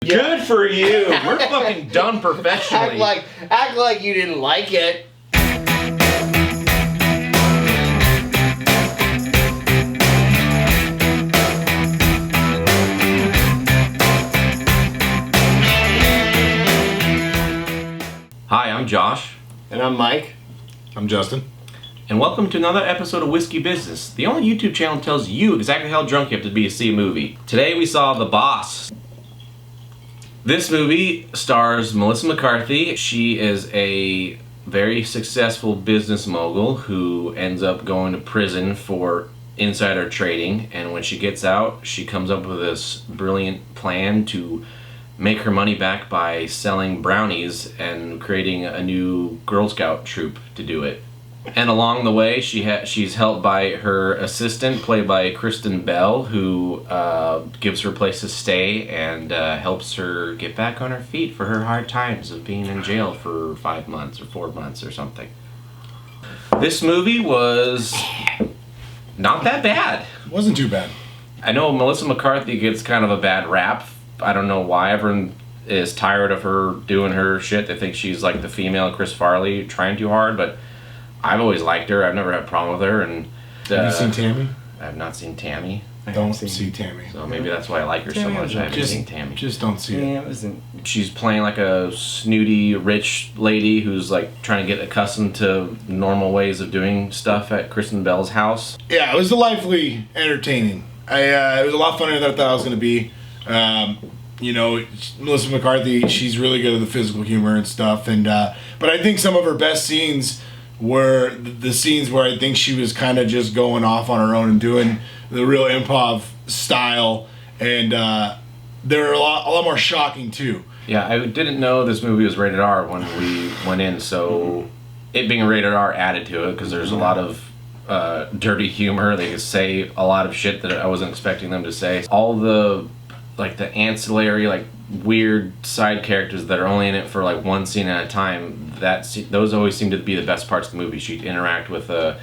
Good for you. We're fucking done professionally. Act like you didn't like it. Hi, I'm Josh. And I'm Mike. I'm Justin. And welcome to another episode of Whiskey Business, the only YouTube channel that tells you exactly how drunk you have to be to see a movie. Today we saw The Boss. This movie stars Melissa McCarthy. She is a very successful business mogul who ends up going to prison for insider trading, and when she gets out, she comes up with this brilliant plan to make her money back by selling brownies and creating a new Girl Scout troop to do it. And along the way, she's helped by her assistant, played by Kristen Bell, who gives her a place to stay and helps her get back on her feet for her hard times of being in jail for 5 months or 4 months or something. This movie was not that bad. It wasn't too bad. I know Melissa McCarthy gets kind of a bad rap. I don't know why. Everyone is tired of her doing her shit. They think she's like the female Chris Farley trying too hard, but I've always liked her. I've never had a problem with her. And Have you seen Tammy? I have not seen Tammy, Don't see Tammy. so maybe that's why I like her so much. I haven't seen Tammy. Just don't see it. Yeah, it wasn't. She's playing like a snooty rich lady who's like trying to get accustomed to normal ways of doing stuff at Kristen Bell's house. Yeah, it was delightfully entertaining. It was a lot funnier than I thought it was going to be. You know, Melissa McCarthy, she's really good at the physical humor and stuff. And but I think some of her best scenes were the scenes where I think she was kind of just going off on her own and doing the real improv style. And they're a lot more shocking too. Yeah, I didn't know this movie was rated R when we went in, so it being rated R added to it because there's a lot of dirty humor. They could say a lot of shit that I wasn't expecting them to say. All the ancillary weird side characters that are only in it for one scene at a time, those always seem to be the best parts of the movie. She'd interact with a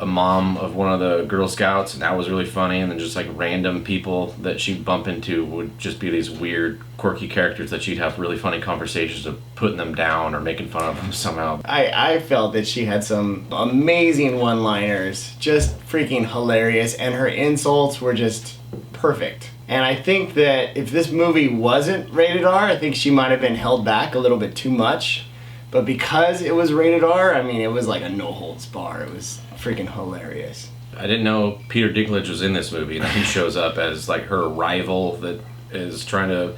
mom of one of the Girl Scouts, and that was really funny. And then just random people that she'd bump into would just be these weird quirky characters that she'd have really funny conversations of putting them down or making fun of them somehow. I felt that she had some amazing one-liners, just freaking hilarious, and her insults were just perfect. And I think that if this movie wasn't rated R, I think she might have been held back a little bit too much. But because it was rated R, I mean, it was like a no-holds-bar. It was freaking hilarious. I didn't know Peter Dinklage was in this movie, and he shows up as her rival that is trying to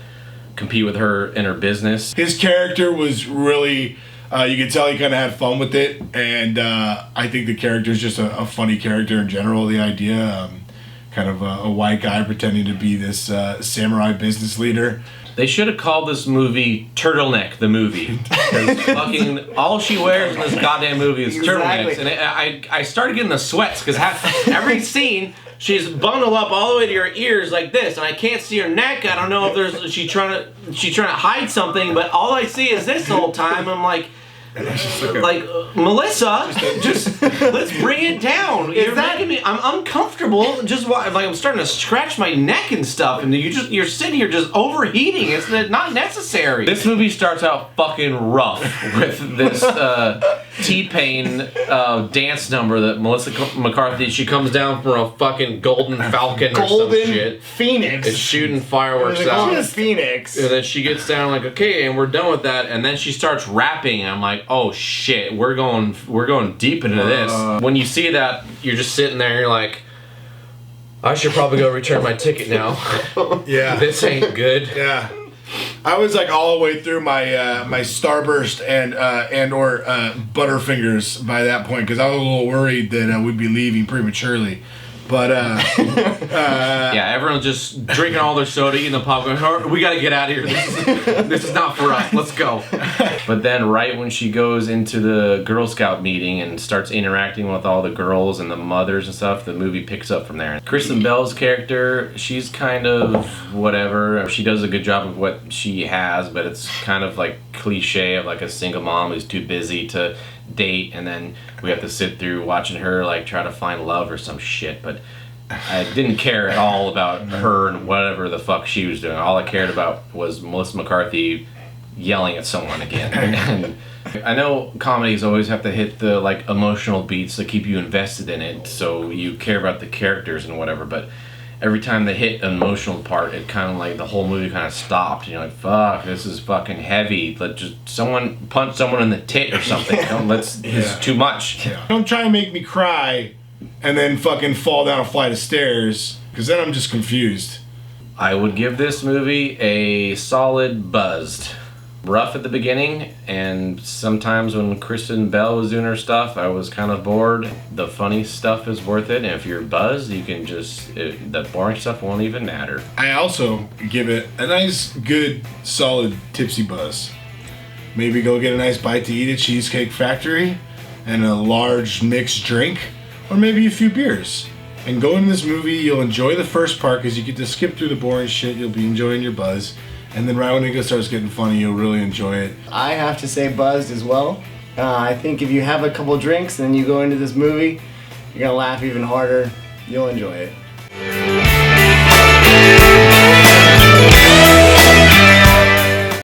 compete with her in her business. His character was really, you could tell he kind of had fun with it. And I think the character is just a funny character in general, the idea. Kind of a white guy pretending to be this samurai business leader. They should have called this movie Turtleneck the Movie. Because fucking all she wears in this goddamn movie is turtlenecks. And I started getting the sweats because every scene she's bundled up all the way to her ears like this, and I can't see her neck. I don't know if she's trying to hide something, but all I see is this the whole time. I'm like, Melissa, just let's bring it down. You're making me. I'm uncomfortable. Just I'm starting to scratch my neck and stuff, and you're sitting here just overheating. It's not necessary. This movie starts out fucking rough with this T-Pain dance number that Melissa McCarthy. She comes down from a fucking golden falcon or some shit. Phoenix. It's shooting fireworks out. Golden Phoenix. And then she gets down okay, and we're done with that. And then she starts rapping, and I'm like, oh shit, we're going deep into this. When you see that, you're just sitting there, and you're like, I should probably go return my ticket now. Yeah. This ain't good. Yeah. I was all the way through my my Starburst and or Butterfingers by that point because I was a little worried that we'd be leaving prematurely. But yeah, everyone's just drinking all their soda, eating the popcorn. We gotta get out of here. This is not for us. Let's go. But then, right when she goes into the Girl Scout meeting and starts interacting with all the girls and the mothers and stuff, the movie picks up from there. Kristen Bell's character, she's kind of whatever. She does a good job of what she has, but it's kind of cliche of a single mom who's too busy to date, and then we have to sit through watching her try to find love or some shit. But I didn't care at all about her and whatever the fuck she was doing. All I cared about was Melissa McCarthy yelling at someone again. And I know comedies always have to hit the like emotional beats to keep you invested in it, so you care about the characters and whatever. But every time they hit an emotional part, it kind of like the whole movie kind of stopped. You're like, fuck, this is fucking heavy. Let just someone punch someone in the tit or something. This is too much. Yeah. Don't try and make me cry and then fucking fall down a flight of stairs, because then I'm just confused. I would give this movie a solid buzzed. Rough at the beginning, and sometimes when Kristen Bell was doing her stuff, I was kind of bored. The funny stuff is worth it, and if you're buzzed, you can just, the boring stuff won't even matter. I also give it a nice, good, solid tipsy buzz. Maybe go get a nice bite to eat at Cheesecake Factory and a large mixed drink, or maybe a few beers. And go into this movie, you'll enjoy the first part because you get to skip through the boring shit, you'll be enjoying your buzz. And then right when it starts getting funny, you'll really enjoy it. I have to say buzzed as well. I think if you have a couple drinks and then you go into this movie, you're gonna laugh even harder. You'll enjoy it.